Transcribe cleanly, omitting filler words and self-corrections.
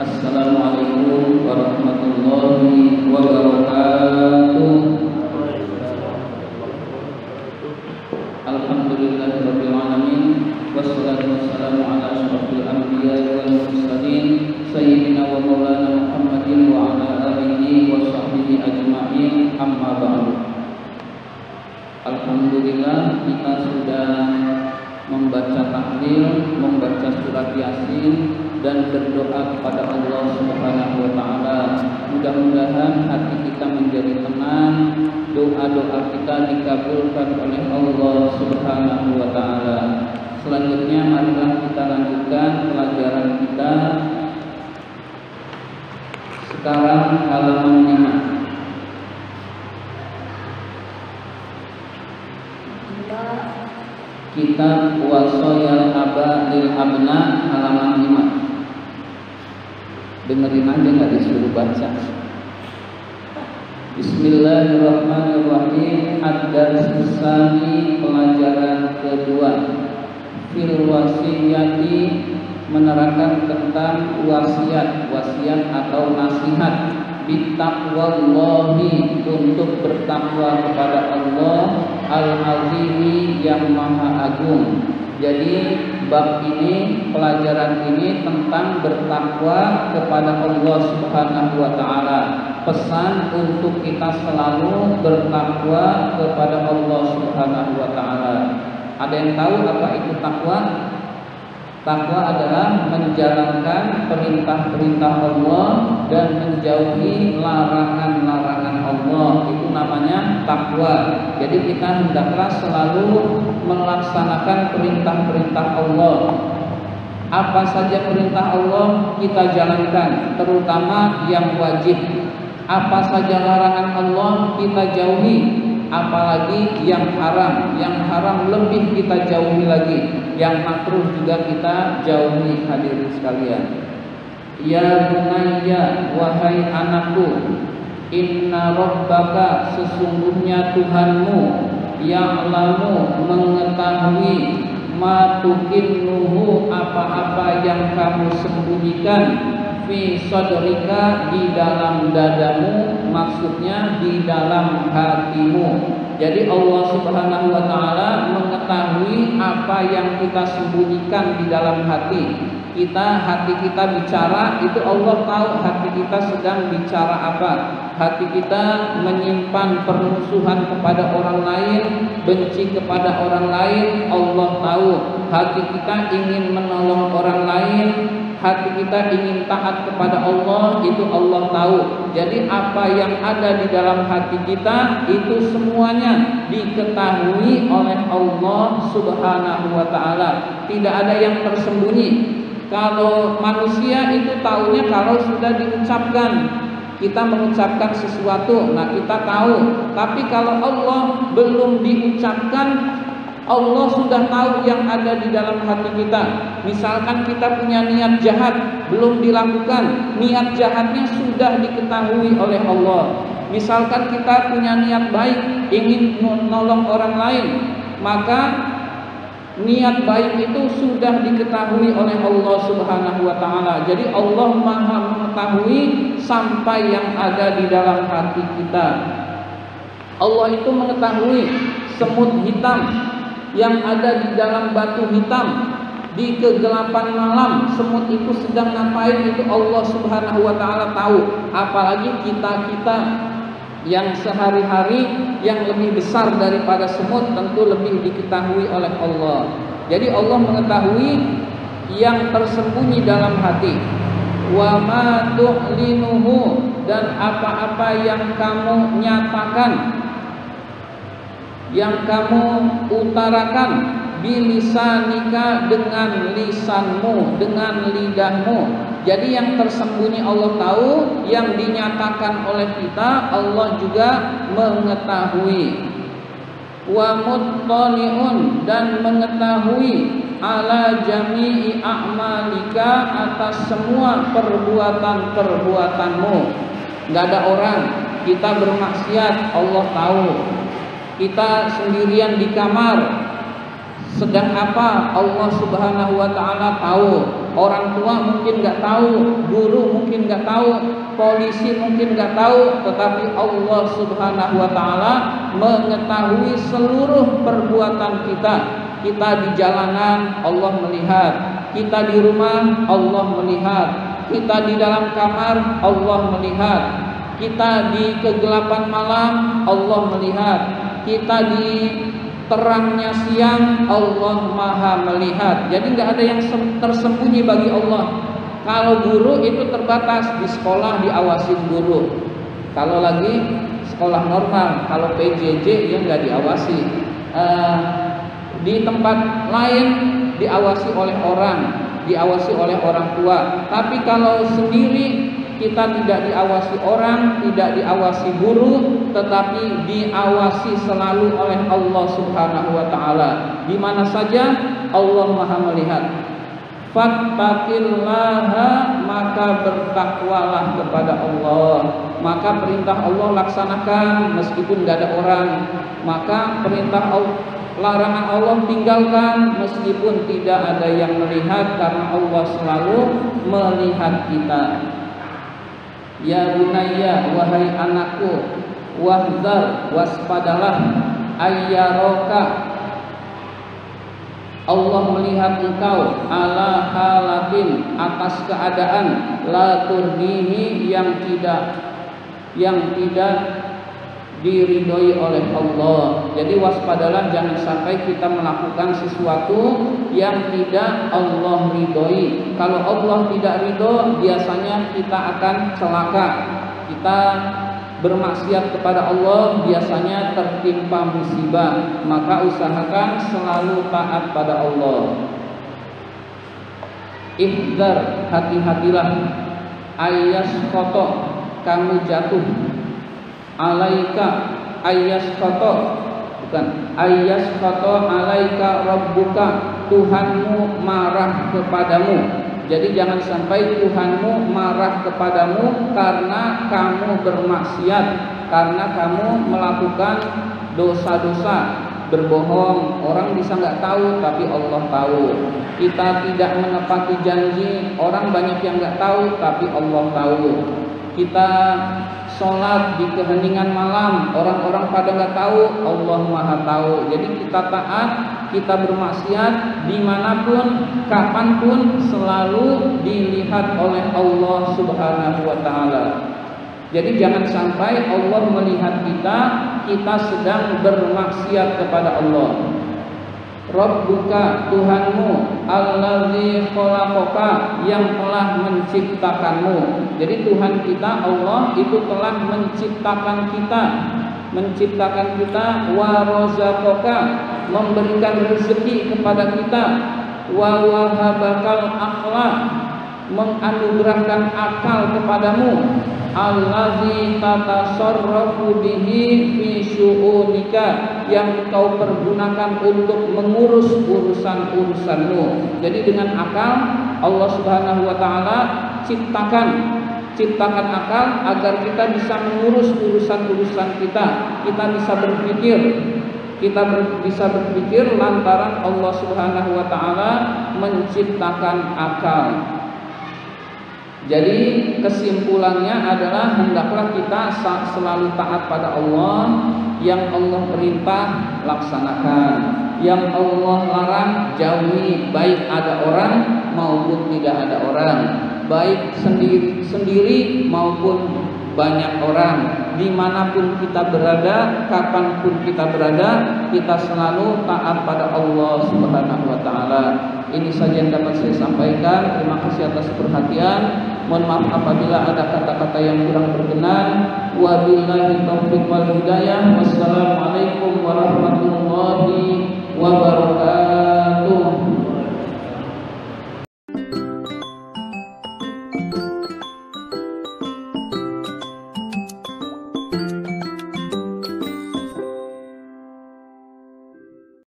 Assalamualaikum warahmatullahi wabarakatuh. Alhamdulillahirabbil alamin wassalatu wassalamu ala asyrofil anbiya'i wal mursalin sayyidina wa maulana Muhammadin wa ala alihi wa sahbihi ajma'in, amma ba'du. Alhamdulillah, kita sudah membaca tahlil, membaca surat Yasin dan berdoa kepada Allah Subhanahu wa taala. Mudah-mudahan hati kita menjadi tenang, doa-doa kita dikabulkan oleh Allah Subhanahu wa taala. Selanjutnya marilah kita lanjutkan pelajaran kita. Sekarang halaman 5. Kitab Wasoyal Aba lil Abna halaman 5. Dengerin aja, nggak disuruh baca. Bismillahirrahmanirrahim. Ad-Darsus Tsani, pelajaran kedua. Fil wasiyati, menerangkan tentang wasiat, wasiat atau nasihat. Bittaqwallahi, untuk bertakwa kepada Allah Al-Azimi, yang maha agung. Jadi bab ini, pelajaran ini tentang bertakwa kepada Allah Subhanahu wa taala. Pesan untuk kita selalu bertakwa kepada Allah Subhanahu wa taala. Ada yang tahu apa itu takwa? Takwa adalah menjalankan perintah-perintah Allah dan menjauhi larangan-larangan Allah. Itu namanya takwa. Jadi kita hendaklah selalu melaksanakan perintah-perintah Allah. Apa saja perintah Allah kita jalankan, terutama yang wajib. Apa saja larangan Allah kita jauhi, apalagi yang haram. Yang haram lebih kita jauhi lagi. Yang makruh juga kita jauhi, hadirin sekalian. Ya bunayya, wahai anakku, inna rabbaka, sesungguhnya Tuhanmu, ya'lamu, mengetahui, ma tukinnuhu, apa-apa yang kamu sembunyikan, fi sadrika, di dalam dadamu, maksudnya di dalam hatimu. Jadi Allah Subhanahu wa taala mengetahui apa yang kita sembunyikan di dalam hati. Hati kita bicara, itu Allah tahu hati kita sedang bicara apa. Hati kita menyimpan permusuhan kepada orang lain, benci kepada orang lain, Allah tahu. Hati kita ingin menolong orang lain, hati kita ingin taat kepada Allah, itu Allah tahu. Jadi apa yang ada di dalam hati kita, itu semuanya diketahui oleh Allah Subhanahu wa taala. Tidak ada yang tersembunyi. Kalau manusia itu taunya kalau sudah diucapkan. Kita mengucapkan sesuatu, nah kita tahu. Tapi kalau Allah belum diucapkan, Allah sudah tahu yang ada di dalam hati kita. Misalkan kita punya niat jahat, belum dilakukan, niat jahatnya sudah diketahui oleh Allah. Misalkan kita punya niat baik, ingin menolong orang lain, maka niat baik itu sudah diketahui oleh Allah Subhanahu wa taala. Jadi Allah Maha mengetahui sampai yang ada di dalam hati kita. Allah itu mengetahui semut hitam yang ada di dalam batu hitam. Di kegelapan malam semut itu sedang ngapain, itu Allah Subhanahu wa taala tahu. Apalagi kita-kita yang sehari-hari yang lebih besar daripada semut, tentu lebih diketahui oleh Allah. Jadi Allah mengetahui yang tersembunyi dalam hati. Wa ma tu'linuhu, dan apa-apa yang kamu nyatakan, yang kamu utarakan, bilisanika, dengan lisanmu, dengan lidahmu. Jadi yang tersembunyi Allah tahu, yang dinyatakan oleh kita Allah juga mengetahui. Wa muttali'un, dan mengetahui, ala jami'i a'malika, atas semua perbuatan-perbuatanmu. Enggak ada orang, kita bermaksiat Allah tahu. Kita sendirian di kamar sedang apa, Allah Subhanahu wa taala tahu. orang tua mungkin nggak tahu, guru mungkin nggak tahu, polisi mungkin nggak tahu, tetapi Allah Subhanahu wa Ta'ala mengetahui seluruh perbuatan kita. Kita di jalanan, Allah melihat. Kita di rumah, Allah melihat. Kita di dalam kamar, Allah melihat. Kita di kegelapan malam, Allah melihat. Kita di terangnya siang, Allah Maha melihat. Jadi nggak ada yang tersembunyi bagi Allah. Kalau guru itu terbatas, di sekolah diawasin guru. Kalau lagi sekolah normal, kalau PJJ ya nggak diawasi. Di tempat lain diawasi oleh orang tua. Tapi kalau sendiri kita tidak diawasi orang, tidak diawasi guru, tetapi diawasi selalu oleh Allah Subhanahu wa Ta'ala. Di mana saja Allah Maha melihat. Fattaqillaha, maka bertakwalah kepada Allah. Maka perintah Allah laksanakan meskipun tidak ada orang. Maka perintah Allah, larangan Allah tinggalkan meskipun tidak ada yang melihat, karena Allah selalu melihat kita. Ya bunayya, wahai anakku, wahdar, waspadalah, ayyaraka, Allah melihat engkau, ala halatin, atas keadaan, la turdihi, yang tidak diridhoi oleh Allah. Jadi waspadalah, jangan sampai kita melakukan sesuatu yang tidak Allah ridhoi. Kalau Allah tidak ridho, biasanya kita akan celaka. Kita bermaksiat kepada Allah, biasanya tertimpa musibah. Maka usahakan selalu taat pada Allah. Ihdar, hati-hatilah, ayas koto, kamu jatuh, alaika, ayas koto, bukan ayas koto, alaika rabbuka, Tuhanmu marah kepadamu. Jadi jangan sampai Tuhanmu marah kepadamu karena kamu bermaksiat, karena kamu melakukan dosa-dosa, berbohong. Orang bisa nggak tahu, tapi Allah tahu. Kita tidak menepati janji, orang banyak yang nggak tahu, tapi Allah tahu. Kita sholat di keheningan malam, orang-orang pada nggak tahu, Allah Maha tahu. Jadi kita taat, kita bermaksiat dimanapun, kapanpun, selalu dilihat oleh Allah Subhanahu wa Ta'ala. Jadi jangan sampai Allah melihat kita sedang bermaksiat kepada Allah. Rabbuka, Tuhanmu, allazi khalaqaka, yang telah menciptakanmu. Jadi Tuhan kita, Allah, itu telah menciptakan kita, wa razaqaka, memberikan rezeki kepada kita, wa wahabakal akhlaq, menganugerahkan akal kepadamu, allazi tatasarrafu bihi fi syu'unika, yang kau pergunakan untuk mengurus urusan-urusanmu. Jadi dengan akal Allah Subhanahu wa Ta'ala ciptakan akal agar kita bisa mengurus urusan-urusan kita. Kita bisa berpikir lantaran Allah Subhanahu wa Ta'ala menciptakan akal. Jadi kesimpulannya adalah hendaklah kita selalu taat pada Allah. Yang Allah perintah laksanakan, yang Allah larang jauhi, baik ada orang maupun tidak ada orang, baik sendiri maupun banyak orang. Dimanapun kita berada, kapanpun kita berada, kita selalu taat pada Allah Subhanahu wa Ta'ala. Ini saja yang dapat saya sampaikan. Terima kasih atas perhatian. Mohon maaf apabila ada kata-kata yang kurang berkenan. Wabillahi taufiq wal hidayah. Wassalamualaikum warahmatullahi wabarakatuh.